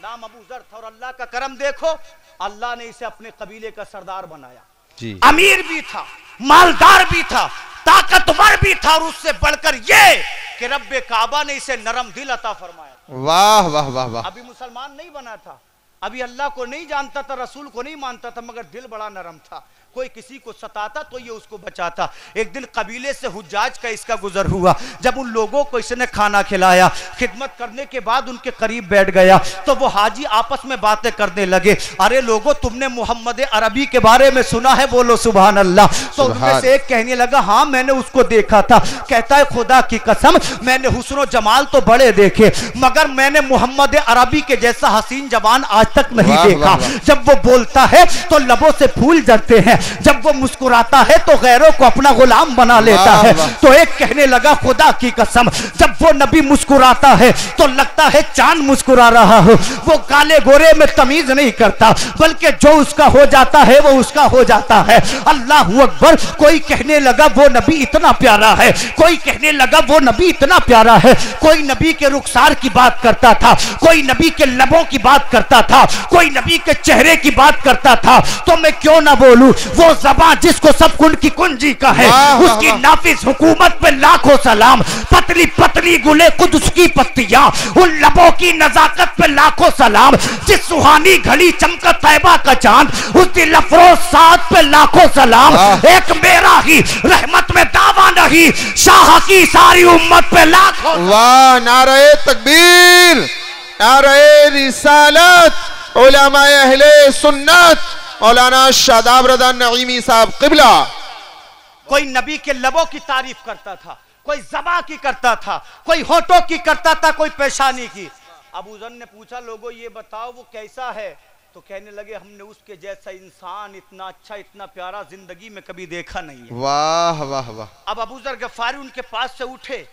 नाम अबू जर था। और अल्लाह का करम देखो, अल्लाह ने इसे अपने कबीले का सरदार बनाया जी। अमीर भी था, मालदार भी था, ताकतवर भी था, और उससे बढ़कर ये कि रब्बे काबा ने इसे नरम दिल अता फरमाया। वाह वाह वाह वाह। अभी मुसलमान नहीं बना था, अभी अल्लाह को नहीं जानता था, रसूल को नहीं मानता था, मगर दिल बड़ा नरम था। कोई किसी को सताता तो ये उसको बचाता। एक दिन कबीले से हुज्जाज का इसका गुजर हुआ। जब उन लोगों को इसने खाना खिलाया, खिदमत करने के बाद उनके करीब बैठ गया, तो वो हाजी आपस में बातें करने लगे। अरे लोगों, तुमने मोहम्मद अरबी के बारे में सुना है? बोलो सुभान अल्लाह। तो उनमें से एक कहने लगा, हाँ मैंने उसको देखा था। कहता है खुदा की कसम, मैंने हुस्न जमाल तो बड़े देखे, मगर मैंने मोहम्मद अरबी के जैसा हसीन जवान आज तक नहीं देखा। जब वो बोलता है तो लबों से फूल झड़ते हैं, जब वो मुस्कुराता है तो गैरों को अपना गुलाम बना लेता है। तो एक कहने लगा, खुदा की कसम, जब वो नबी मुस्कुराता है तो लगता है चांद मुस्कुरा रहा हो। वो काले गोरे में तमीज नहीं करता, बल्कि जो उसका हो जाता है वो उसका हो जाता है। अल्लाह अकबर। कोई कहने लगा वो नबी इतना प्यारा है, कोई कहने लगा वो नबी इतना प्यारा है। कोई नबी के रुखसार की बात करता था, कोई नबी के लबों की बात करता था, कोई नबी के चेहरे की बात करता था। तो मैं क्यों ना बोलूं, वो ज़बान जिसको सब कुन की कुंजी का है, उसकी नाफिज हुकूमत पे लाखों सलाम। पतली पतली गुले कुद्स की पत्तियां, उन लबों की नजाकत पे लाखों सलाम। जिस सुहानी घड़ी चमका तैबा का चांद, उस दिल अफरोज साथ पे लाखों सलाम। एक मेरा ही रहमत में दावा नहीं, शाह की सारी उम्मत पे लाखों। वाह, नारे तकबीर, नारे रिसालत, उलमाए अहले सुन्नत, मौलाना शादाब रज़ा नईमी साहब क़िबला। कोई नबी के लबों की तारीफ करता था, कोई ज़बां की करता था, कोई होठों की करता था, कोई पेशानी की। अबू ज़र ने पूछा, लोगों ये बताओ वो कैसा है? तो कहने लगे, हमने उसके जैसा इंसान इतना अच्छा, इतना प्यारा जिंदगी में कभी देखा नहीं है। वाह वाह वाह। अब अबू ज़र गफ़ारी उनके पास से उठे,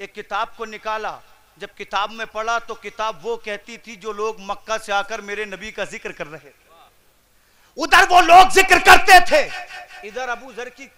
एक किताब को निकाला। जब किताब में पढ़ा तो किताब वो कहती थी जो लोग मक्का से आकर मेरे नबी का जिक्र कर रहे थे, उधर वो लोग जिक्र करते थे, इधर अबू ज़र की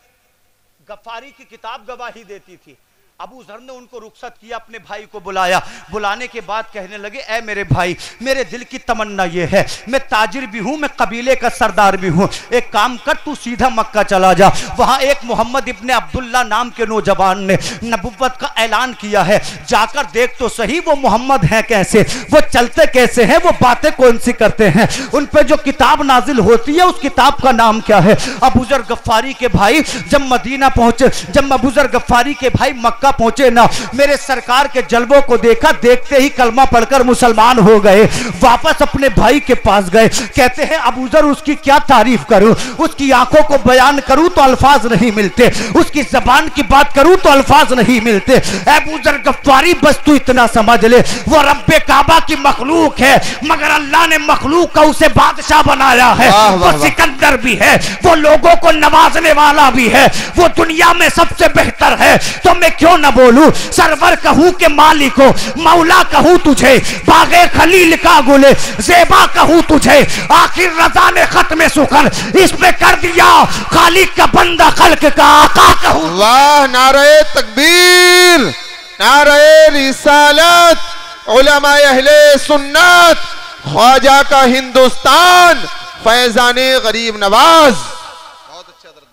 गफ़ारी की किताब गवाही देती थी। अबू ज़र ने उनको रुखसत किया, अपने भाई को बुलाया। बुलाने के बाद कहने लगे, ऐ मेरे भाई, मेरे दिल की तमन्ना ये है, मैं ताजिर भी हूँ, मैं कबीले का सरदार भी हूँ। एक काम कर, तू सीधा मक्का चला जा। वहाँ एक मोहम्मद इब्ने अब्दुल्ला नाम के नौजवान ने नबुव्वत का ऐलान किया है, जाकर देख तो सही वो मोहम्मद हैं कैसे, वो चलते कैसे हैं, वो बातें कौन सी करते हैं, उन पर जो किताब नाजिल होती है उस किताब का नाम क्या है। अबू ज़र गफ़ारी के भाई जब मदीना पहुंचे, जब अबू ज़र गफ़ारी के भाई मक्का पहुंचे ना, मेरे सरकार के जलवों को देखा, देखते ही कलमा पढ़कर मुसलमान हो गए। वापस अपने भाई के पास गए, कहते हैं अबू ज़र उसकी क्या तारीफ करूं, उसकी आंखों को बयान करूं तो अल्फाज नहीं मिलते, उसकी जबान की बात करूं तो अल्फाज नहीं मिलते। अबू ज़र गफ़ारी बस तू इतना समझ ले, वो रब्बे काबा की मखलूक है, मगर अल्लाह ने मखलूक का उसे बादशाह बनाया है। वो सिकंदर भी है, वो लोगों को नवाजने वाला भी है, वो दुनिया में सबसे बेहतर है। तो मैं क्यों क्यों न बोलूं, सरवर कहूं के मालिक हो, मौला कहूं तुझे, बागे खलील का गुले ज़ेबा कहूं तुझे, आखिर रज़ा ने खत्म सुखन इसमें कर दिया, खालिक का बंदा खल्क का आका कहूं। वाह, नारे तकबीर, नारे रिसालत, उलमाए अहले सुन्नत, ख्वाजा का हिंदुस्तान, फैजाने गरीब नवाज।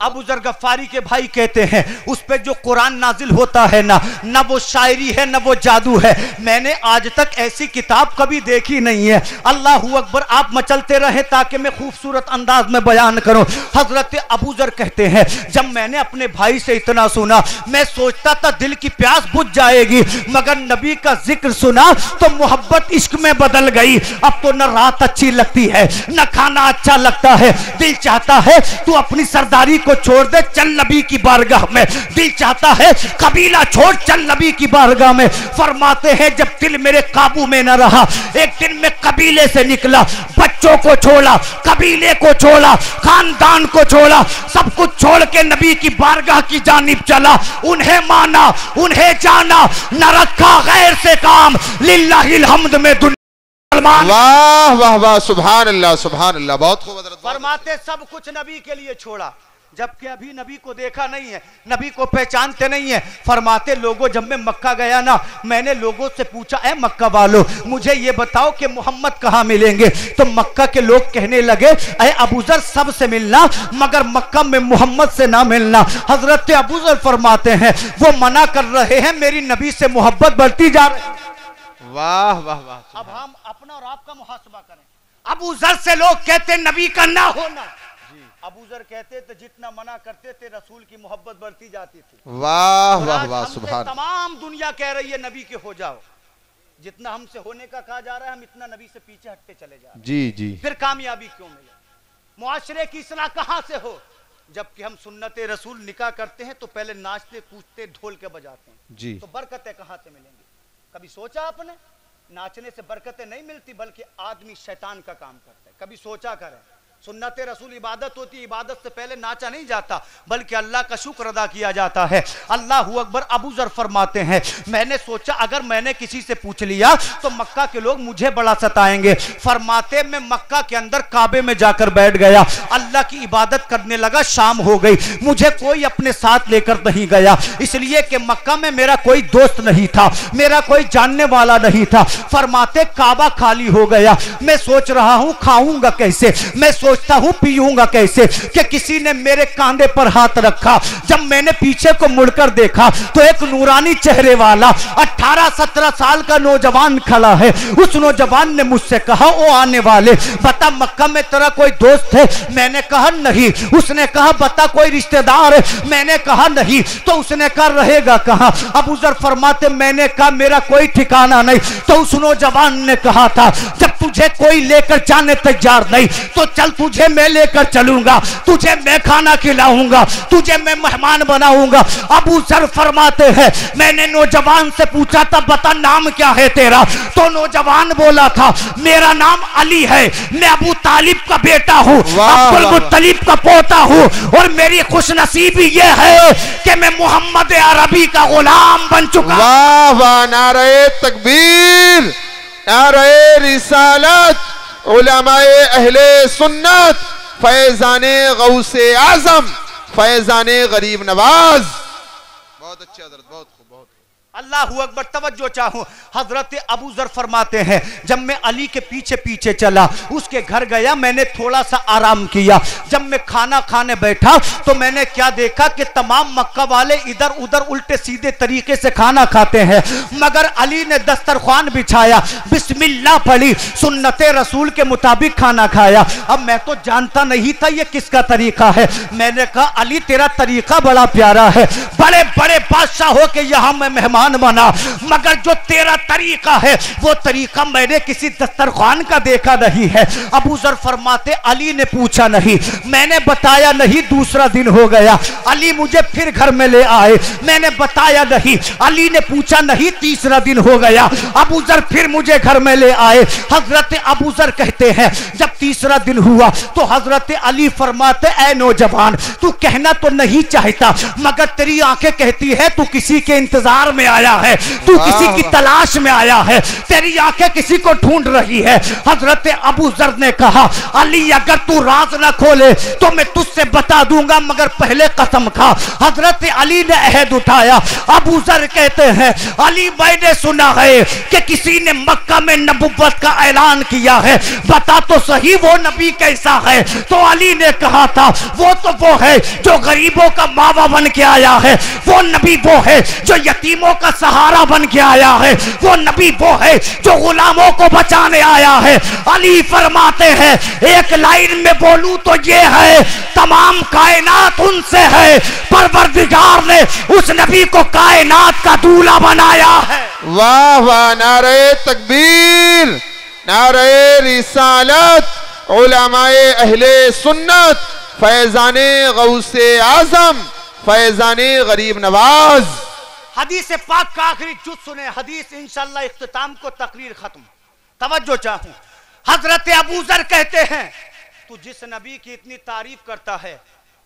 अबू ज़र गफ्फारी के भाई कहते हैं उस पे जो कुरान नाजिल होता है ना वो शायरी है ना वो जादू है। मैंने आज तक ऐसी किताब कभी देखी नहीं है। अल्लाह अकबर, आप मचलते रहे ताकि मैं खूबसूरत अंदाज में बयान करूं। हजरत अबू ज़र कहते हैं जब मैंने अपने भाई से इतना सुना मैं सोचता था दिल की प्यास बुझ जाएगी, मगर नबी का जिक्र सुना तो मोहब्बत इश्क में बदल गई। अब तो न रात अच्छी लगती है न खाना अच्छा लगता है, दिल चाहता है तू अपनी सरदारी को छोड़ दे, चल नबी की बारगाह में। दिल चाहता है कबीला छोड़, चल नबी की बारगाह में। फरमाते हैं जब दिल मेरे काबू में न रहा, एक दिन मैं कबीले से निकला, बच्चों को छोड़ा, कबीले को छोड़ा, खानदान को छोड़ा, सब कुछ छोड़ के नबी की बारगाह की जानिब चला। उन्हें माना, उन्हें जाना, न रखा गैर से काम, लिल्लाहिल हम्द में दुनिया। वाह वाह वाह, सुभान अल्लाह, सुभान अल्लाह, बहुत खूब। फरमाते सब कुछ नबी के लिए छोड़ा, जबकि अभी नबी को देखा नहीं है, नबी को पहचानते नहीं है। फरमाते लोगों जब मैं मक्का गया ना, मैंने लोगों से पूछा ए मक्का वालों मुझे ये बताओ कि मोहम्मद कहाँ मिलेंगे। तो मक्का के लोग कहने लगे ए अबू ज़र सबसे मिलना मगर मक्का में मोहम्मद से ना मिलना। हजरत अबू ज़र फरमाते हैं वो मना कर रहे हैं, मेरी नबी से मोहब्बत बढ़ती जा रही है। वाह वाह वाह। अब हम अपना और आपका मुहासबा करें। अबू ज़र से लोग कहते नबी का ना होना, अबू ज़र कहते थे जितना मना करते थे रसूल की मोहब्बत बढ़ती जाती थी। वाह वाह वाह, सुभान। तमाम दुनिया कह रही है नबी के हो जाओ, जितना हमसे होने का कहा जा रहा है हम इतना नबी से पीछे हटते चले जा रहे हैं। जी जी। फिर कामयाबी क्यों मिले? मुआशरे की इस्लाह कहां से हो? जबकि हम सुन्नते रसूल निकाह करते हैं तो पहले नाचते कूदते ढोल के बजाते हैं जी। तो बरकतें कहां से मिलेंगी? कभी सोचा आपने? नाचने से बरकतें नहीं मिलती बल्कि आदमी शैतान का काम करता है। कभी सोचा करें, सुन्नते रसूल इबादत होती है, इबादत से पहले नाचा नहीं जाता बल्कि अल्लाह का शुक्र अदा किया जाता है। अल्लाह अकबर। अबू ज़र फरमाते हैं मैंने सोचा अगर मैंने किसी से पूछ लिया तो मक्का के लोग मुझे बड़ा सताएंगे। फरमाते मैं मक्का के अंदर काबे में जाकर बैठ गया, अल्लाह की इबादत करने लगा। शाम हो गई, मुझे कोई अपने साथ लेकर नहीं गया, इसलिए कि मक्का में मेरा कोई दोस्त नहीं था, मेरा कोई जानने वाला नहीं था। फरमाते काबा खाली हो गया, मैं सोच रहा हूं खाऊंगा कैसे, मैं सोचता हूं पीऊंगा कैसे कि किसी ने मेरे कांधे पर हाथ रखा। जब मैंने पीछे को मुड़कर देखा तो एक नूरानी चेहरे वाला 18-17 साल का नौजवान खड़ा है। उस नौजवान ने मुझसे कहा ओ आने वाले बता मक्का में तेरा कोई दोस्त है? मैंने कहा नहीं। उसने कहा बता कोई रिश्तेदार है? मैंने कहा नहीं। तो उसने कहा रहेगा कहां? अबू ज़र फरमाते मैंने कहा मेरा कोई ठिकाना नहीं। तो उस नौजवान ने कहा था जब तुझे कोई लेकर जाने तैयार नहीं तो चल तुझे मैं लेकर चलूंगा, तुझे मैं खाना खिलाऊंगा, तुझे मैं मेहमान बनाऊंगा। अबू ज़र फरमाते हैं मैंने नौजवान से पूछा था बता नाम क्या है तेरा? तो नौजवान बोला था मेरा नाम अली है, मैं अबू तालिब का बेटा हूँ, अब्दुल मुत्तलिब का पोता हूँ और मेरी खुशनसीबी ये है कि मैं मोहम्मद अरबी का गुलाम बन चुका। वाह वाह, नारे तकबीर, नारे रिसालत, उलमाए अहले सुन्नत, फैजाने गौसे आजम, फैजाने गरीब नवाज। बहुत अच्छे हज़रत, बहुत खूब, बहुत। अल्लाह अकबर। तवज्जो चाहूं, हजरत अबू ज़र फरमाते हैं जब मैं अली के पीछे पीछे चला उसके घर गया, मैंने थोड़ा सा आराम किया। जब मैं खाना खाने बैठा तो मैंने क्या देखा कि तमाम मक्का वाले इधर उधर उल्टे सीधे तरीके से खाना खाते हैं, मगर अली ने दस्तरखान बिछाया, बिस्मिल्लाह पढ़ी, सुन्नते रसूल के मुताबिक खाना खाया। अब मैं तो जानता नहीं था ये किसका तरीका है। मैंने कहा अली तेरा तरीका बड़ा प्यारा है, बड़े बड़े बादशाहों के यहाँ मैं मेहमान मेहमान बना, मगर जो तेरा तरीका है वो तरीका मैंने किसी दस्तरखान का देखा नहीं है। अबू जर फरमाते अली ने पूछा नहीं, मैंने बताया नहीं, दूसरा दिन हो गया, अली मुझे फिर घर में ले आए, मैंने बताया नहीं, अली ने पूछा नहीं, तीसरा दिन हो गया, अबू जर फिर मुझे घर में ले आए। हजरत अबू जर कहते हैं जब तीसरा दिन हुआ तो हजरत अली फरमाते ऐ नौजवान, तू कहना तो नहीं चाहता मगर तेरी आंखें कहती है तू किसी के इंतजार में आया है, तू किसी की तलाश में आया है, तेरी आंखें किसी को ढूंढ रही है। हजरत अबू जर ने कहा अली अगर तू राज ना खोले तो मैं तुझसे बता दूंगा, मगर पहले कसम खा। हजरत अली ने अहद उठाया। अबू जर कहते हैं अली मैंने सुना है कि किसी ने मक्का में नबुव्वत का ऐलान किया है, बता तो सही वो नबी कैसा है। तो अली ने कहा था वो है जो गरीबों का मावा बन के आया है, वो नबी वो है जो यतीमों का सहारा बन के आया है, वो नबी वो है जो गुलामों को बचाने आया है। अली फरमाते हैं एक लाइन में बोलूं तो ये है तमाम कायनात उनसे है, परवरदिगार ने उस नबी को कायनात का दूल्हा बनाया है। वाह वाह, नारे तकबीर, नारे रिसालत, उलमाए अहले सुन्नत, फैजाने गौसे आजम, फैजाने गरीब नवाज। हदीस पाक का आखिरी जुज सुने, हदीस इंशाअल्लाह इख्तिताम को तकरीर खत्म। तवज्जो चाहूं, हजरत अबू जर कहते हैं तू जिस नबी की इतनी तारीफ करता है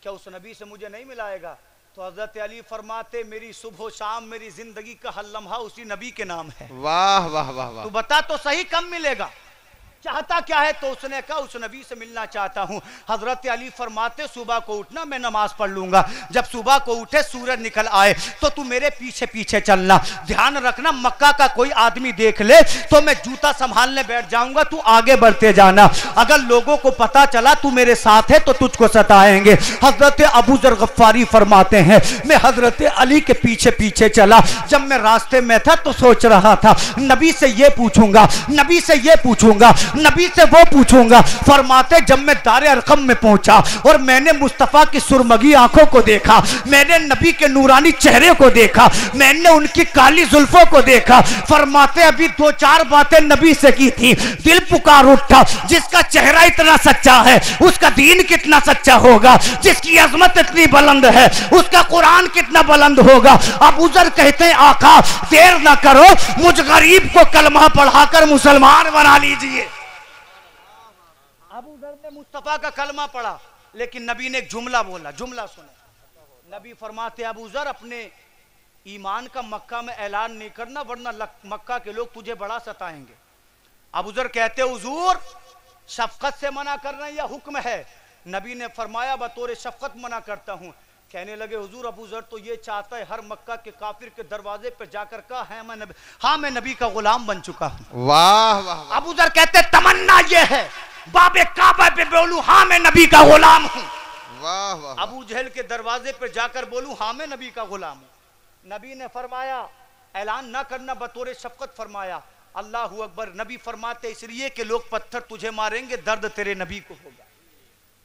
क्या उस नबी से मुझे नहीं मिलाएगा? तो हजरत अली फरमाते मेरी सुबह शाम मेरी जिंदगी का हर लम्हा उसी नबी के नाम है। वाह वाह वाह वाह, तू बता तो सही कब मिलेगा, चाहता क्या है? तो उसने कहा उस नबी से मिलना चाहता हूं। हजरत अली फरमाते सुबह को उठना, मैं नमाज पढ़ लूंगा, जब सुबह को उठे सूरज निकल आए तो तू मेरे पीछे पीछे चलना, ध्यान रखना मक्का का कोई आदमी देख ले तो मैं जूता संभालने बैठ जाऊंगा, तू आगे बढ़ते जाना, अगर लोगों को पता चला तू मेरे साथ है तो तुझको सताएंगे। हजरत अबू जर गफ्फारी फरमाते हैं मैं हजरत अली के पीछे पीछे चला, जब मैं रास्ते में था तो सोच रहा था नबी से ये पूछूंगा, नबी से ये पूछूंगा, नबी से वो पूछूंगा। फरमाते जब मैं दारे अरकम में पहुंचा और मैंने मुस्तफा की सुरमगी आंखों को देखा, मैंने नबी के नूरानी चेहरे को देखा, मैंने उनकी काली जुल्फों को देखा, फरमाते अभी दो चार बातें नबी से की थी, दिल पुकार उठा, जिसका चेहरा इतना सच्चा है उसका दीन कितना सच्चा होगा, जिसकी अजमत इतनी बुलंद है उसका कुरान कितना बुलंद होगा। अबू जर कहते हैं आका देर ना करो, मुझ गरीब को कलमा पढ़ाकर मुसलमान बना लीजिए। अबू जर ने मुस्तफा का कलमा पढ़ा, लेकिन नबी ने एक जुमला बोला, जुमला सुने। नबी फरमाते अबू जर अपने ईमान का मक्का में ऐलान नहीं करना वरना मक्का के लोग तुझे बड़ा सताएंगे। अबू जर कहते हुजूर शफकत से मना करना या हुक्म है? नबी ने फरमाया बतौर शफकत मना करता हूं। कहने लगे हुजूर अबू जर तो ये चाहता है हर मक्का के काफिर के दरवाजे पर जाकर कहा है मैं नबी का गुलाम बन चुका हूं। वाह वाह, अबू जर कहते तमन्ना ये है बाबे काबा पे बोलूं हाँ मैं नबी का गुलाम हूं। वाह वाह, अबू जहल के दरवाजे पर जाकर बोलूं हाँ मैं नबी का गुलाम हूं। नबी ने फरमाया ऐलान ना करना बतौर शफकत, फरमाया अल्लाहू अकबर। नबी फरमाते इसलिए कि लोग पत्थर तुझे मारेंगे, दर्द तेरे नबी को होगा।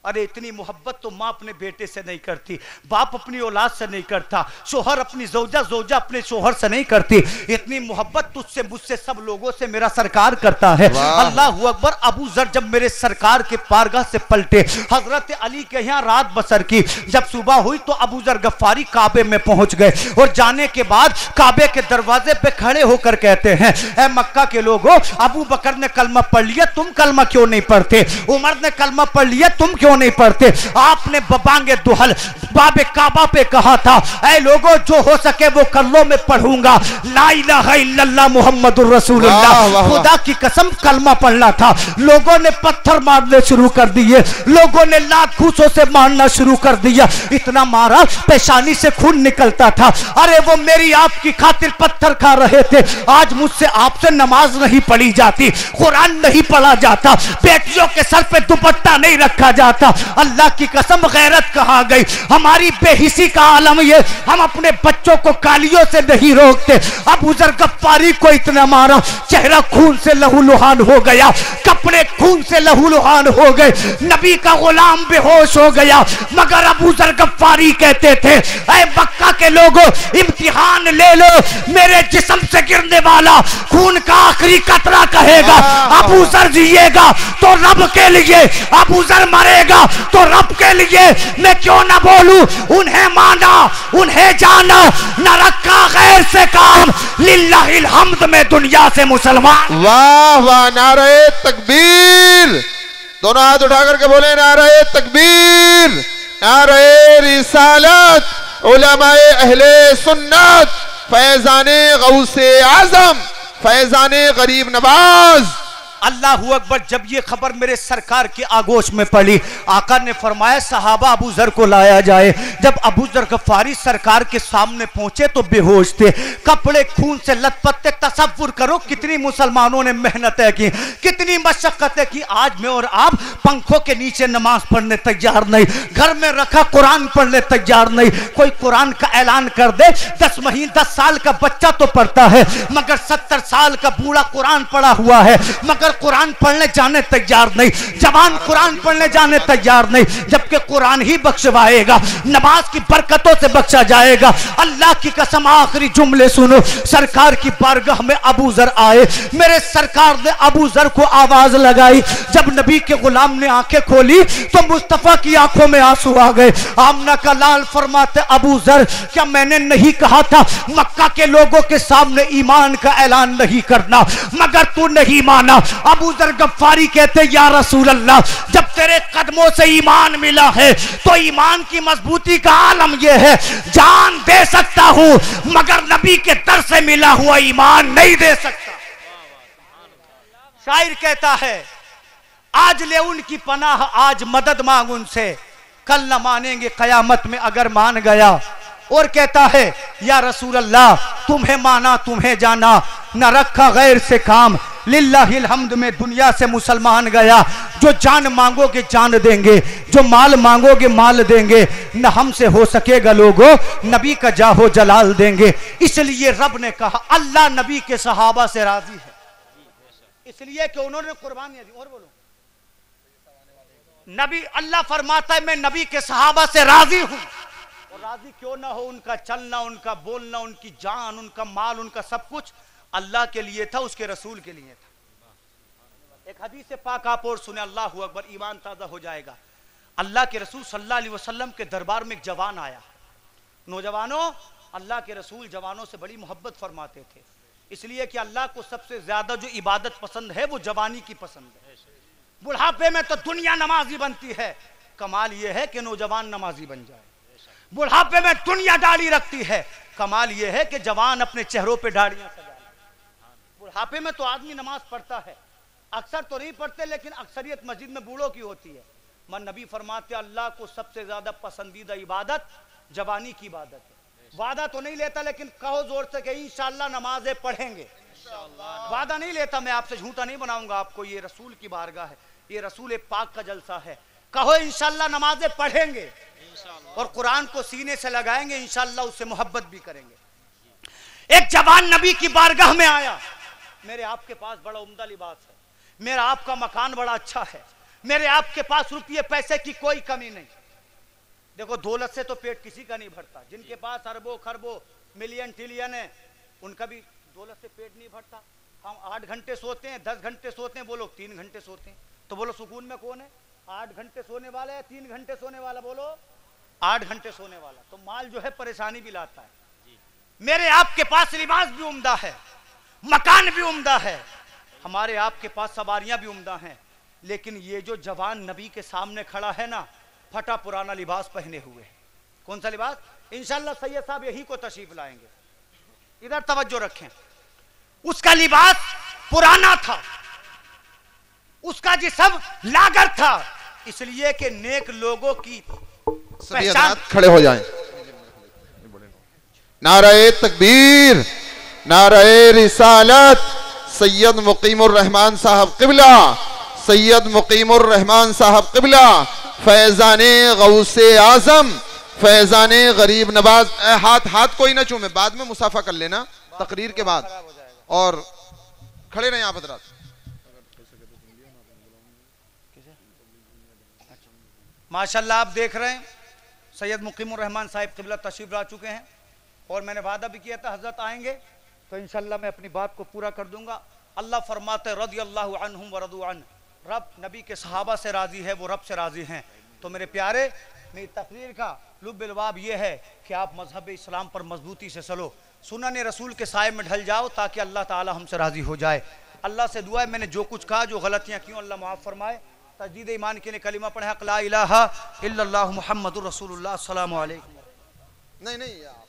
अरे इतनी मोहब्बत तो माँ अपने बेटे से नहीं करती, बाप अपनी औलाद से नहीं करता, शोहर अपनी जोजा अपने शोहर से नहीं करती, इतनी मोहब्बत तुझसे मुझसे सब लोगों से मेरा सरकार करता है। अल्लाहू अकबर। अबू जर जब मेरे सरकार के पारगाह से पलटे, हजरत अली के यहाँ रात बसर की, जब सुबह हुई तो अबू जर गफ्फारी काबे में पहुंच गए और जाने के बाद काबे के दरवाजे पे खड़े होकर कहते हैं ऐ मक्का के लोगों, अबू बकर ने कलमा पढ़ लिया, तुम कलमा क्यों नहीं पढ़ते? उमर ने कलमा पढ़ लिया, तुम क्यों नहीं पढ़ते? आपने बबांगे दुहल बाबे काबा पे कहा था ऐ लोगों जो हो सके वो कल्लों में पढ़ूंगा ला इलाहा इल्लल्लाह मुहम्मदुर रसूलुल्लाह। खुदा की कसम कलमा पढ़ना था, लोगों ने पत्थर मारने शुरू कर दिए, लोगों ने लात घूसों से मारना शुरू कर दिया, इतना मारा पेशानी से खून निकलता था। अरे वो मेरी आपकी खातिर पत्थर खा रहे थे, आज मुझसे आपसे नमाज नहीं पढ़ी जाती, कुरान नहीं पढ़ा जाता, बेटियों के सर पे दुपट्टा नहीं रखा जाता, था। अल्लाह की कसम गैरत कहाँ गई, हमारी बेहिसी का आलम ये, हम अपने बच्चों को गालियों से नहीं रोकते। अबू जर गफ्फारी को इतना मारा, चेहरा खून से लहूलुहान हो गया, कपड़े खून से लहूलुहान हो गए, नबी का गुलाम बेहोश हो गया। मगर अबू जर गफ्फारी कहते थे, ऐ मक्का के लोगों, इम्तिहान ले लो, मेरे जिस्म से गिरने वाला खून का आखिरी कतरा कहेगा अबू जर जिएगा तो रब के लिए, अबू जर मरेगा तो रब के लिए। मैं क्यों ना बोलूं, उन्हें माना, उन्हें जाना, न रखा गैर से काम, लिल्लाहिल हम्द में दुनिया से मुसलमान। वाह वाह, नारे तकबीर, दोनों हाथ उठा करके बोले नारे तकबीर, नारे रिसालत, उलमाए अहले सुन्नत, फैजाने गौसे आजम, फैजाने गरीब नवाज। अल्लाहू अकबर। जब ये खबर मेरे सरकार की आगोश में पड़ी, आका ने फरमाया सहाबा अबू जर को लाया जाए। जब अबू जर गफ्फारी सरकार के सामने पहुंचे तो बेहोश थे, कपड़े खून से लथपथ थे। तसव्वुर करो कितनी मुसलमानों ने मेहनतें की, कितनी मशक्कतें की। आज मैं और आप पंखों के नीचे नमाज पढ़ने तैयार नहीं, घर में रखा कुरान पढ़ने तैयार नहीं। कोई कुरान का ऐलान कर दे, 10 साल का बच्चा तो पढ़ता है, मगर 70 साल का बूढ़ा कुरान पढ़ा हुआ है, मगर कुरान पढ़ने जाने तैयार नहीं, जवान कुरान पढ़ने जाने तैयार नहीं। जबकि कुरान ही बख्शवाएगा, नमाज की बरकतों से बख्शा जाएगा। अल्लाह की कसम, आखिरी जुमले सुनो। सरकार की बारगाह में अबू जर आए, मेरे सरकार ने अबू जर को आवाज लगाई। जब नबी के गुलाम ने आंखें खोली तो मुस्तफा की आंखों में आंसू आ गए। आमना का लाल फरमाते, अबू जर क्या मैंने नहीं कहा था मक्का के लोगों के सामने ईमान का ऐलान नहीं करना, मगर तू नहीं माना। अबू जर गफ्फारी कहते, या रसूल अल्लाह, जब तेरे कदमों से ईमान मिला है तो ईमान की मजबूती का आलम यह है, जान दे सकता हूं मगर नबी के दर से मिला हुआ ईमान नहीं दे सकता। शायर कहता है, आज ले उनकी पनाह, आज मदद मांग उनसे, कल न मानेंगे कयामत में अगर मान गया। और कहता है, या रसूल अल्लाह, तुम्हें माना तुम्हें जाना, न रखा गैर से काम, लिल्लाहिल हम्द में दुनिया से मुसलमान गया। जो जान मांगोगे जान देंगे, जो माल मांगोगे माल देंगे, न हमसे हो सकेगा लोगों, नबी का जाहो जलाल देंगे। इसलिए रब ने कहा, अल्लाह नबी के सहाबा से राजी है, इसलिए कि उन्होंने कुर्बानियां दी। और बोलो, नबी, अल्लाह फरमाता है मैं नबी के सहाबा से राजी हूं। और राजी क्यों ना हो, उनका चलना, उनका बोलना, उनकी जान, उनका माल, उनका सब कुछ अल्लाह के लिए था, उसके रसूल के लिए था। एक हदीस से पाक आप और सुने, अल्लाहू अकबर, ईमान ताज़ा हो जाएगा। अल्लाह के रसूल सल्लल्लाहु अलैहि वसल्लम के दरबार में एक जवान आया। नौजवानों, अल्लाह के रसूल जवानों से बड़ी मोहब्बत फरमाते थे, इसलिए कि अल्लाह को सबसे ज्यादा जो इबादत पसंद है वो जवानी की पसंद है। बुढ़ापे में तो दुनिया नमाजी बनती है, कमाल यह है कि नौजवान नमाजी बन जाए। बुढ़ापे में दुनिया दाढ़ी रखती है, कमाल यह है कि जवान अपने चेहरों पे दाढ़ियां सजाए। बुढ़ापे में तो आदमी नमाज पढ़ता है, अक्सर तो नहीं पढ़ते, लेकिन अक्सरियत मस्जिद में बूढ़ों की होती है। मन नबी फरमाते, अल्लाह को सबसे ज्यादा पसंदीदा इबादत जवानी की इबादत है। वादा तो नहीं लेता, लेकिन कहो जोर से कि इंशाअल्लाह नमाजें पढ़ेंगे। वादा नहीं लेता, मैं आपसे झूठा नहीं बनाऊंगा आपको, ये रसूल की बारगाह है, ये रसूल पाक का जलसा है। कहो इंशाअल्लाह नमाजें पढ़ेंगे और कुरान को सीने से लगाएंगे, इंशाअल्लाह उससे मोहब्बत भी करेंगे। एक जवान नबी की बारगाह में आया, मेरे आपके पास बड़ा उम्दा लिबास है, मेरा आपका मकान बड़ा अच्छा है, मेरे आपके पास रुपये पैसे की कोई कमी नहीं। देखो, दौलत से तो पेट किसी का नहीं भरता, जिनके पास अरबों खरबों मिलियन ट्रिलियन है, उनका भी दौलत से पेट नहीं भरता। हम 8 घंटे सोते हैं, 10 घंटे सोते हैं, वो लोग 3 घंटे सोते हैं। तो बोलो सुकून में कौन है? 8 घंटे सोने वाला है, 3 घंटे सोने वाला? बोलो 8 घंटे सोने वाला। तो माल जो है परेशानी भी लाता है। मेरे आपके पास लिबास भी उम्दा है, मकान भी उम्दा है, हमारे आपके पास सवारियां भी उम्दा हैं, लेकिन ये जो जवान नबी के सामने खड़ा है ना, फटा पुराना लिबास पहने हुए। कौन सा लिबास? इंशाअल्लाह सैयद साहब यही को तशरीफ लाएंगे, इधर तवज्जो रखें। उसका लिबास पुराना था, उसका जिस्म लागर था, इसलिए कि नेक लोगों की पहचान। खड़े हो जाएं। नारे तकबीर, नारे रिसालत, सैयद मुकीमुर रहमान साहब क़िबला, सैयद मुकीमुर रहमान साहब क़िबला, फैजाने गौसे आजम, फैजाने गरीब नवाज। हाथ हाथ कोई ना चूमे, बाद में मुसाफा कर लेना तकरीर के बाद, और खड़े रहे आप हजरात। माशाल्लाह आप देख रहे हैं सैयद मुकीमुर रहमान साहिब क़िबला तशरीफ ला चुके हैं, और मैंने वादा भी किया था हजरत आएंगे तो इंशाल्लाह मैं अपनी बात को पूरा कर दूंगा। अल्लाह फरमाते रज़ियल्लाहु अन्हुम व रज़ू अन, रब नबी के सहाबा से राजी है, वो रब से राजी हैं। तो मेरे प्यारे, मेरी तकरीर का लुब्ब-ए-लबाब ये है कि आप मजहब इस्लाम पर मजबूती से चलो, सुन्नत रसूल के साए में ढल जाओ, ताकि अल्लाह ताला हमसे राजी हो जाए। अल्लाह से दुआ है, मैंने जो कुछ कहा, जो गलतियाँ की अल्लाह माफ़ फरमाए। तजदीद ईमान के लिए कलिमा पढ़े, हक़ ला इलाहा इल्लल्लाहु मुहम्मदुर रसूलुल्लाह, अस्सलामु अलैकुम। नहीं नहीं, आप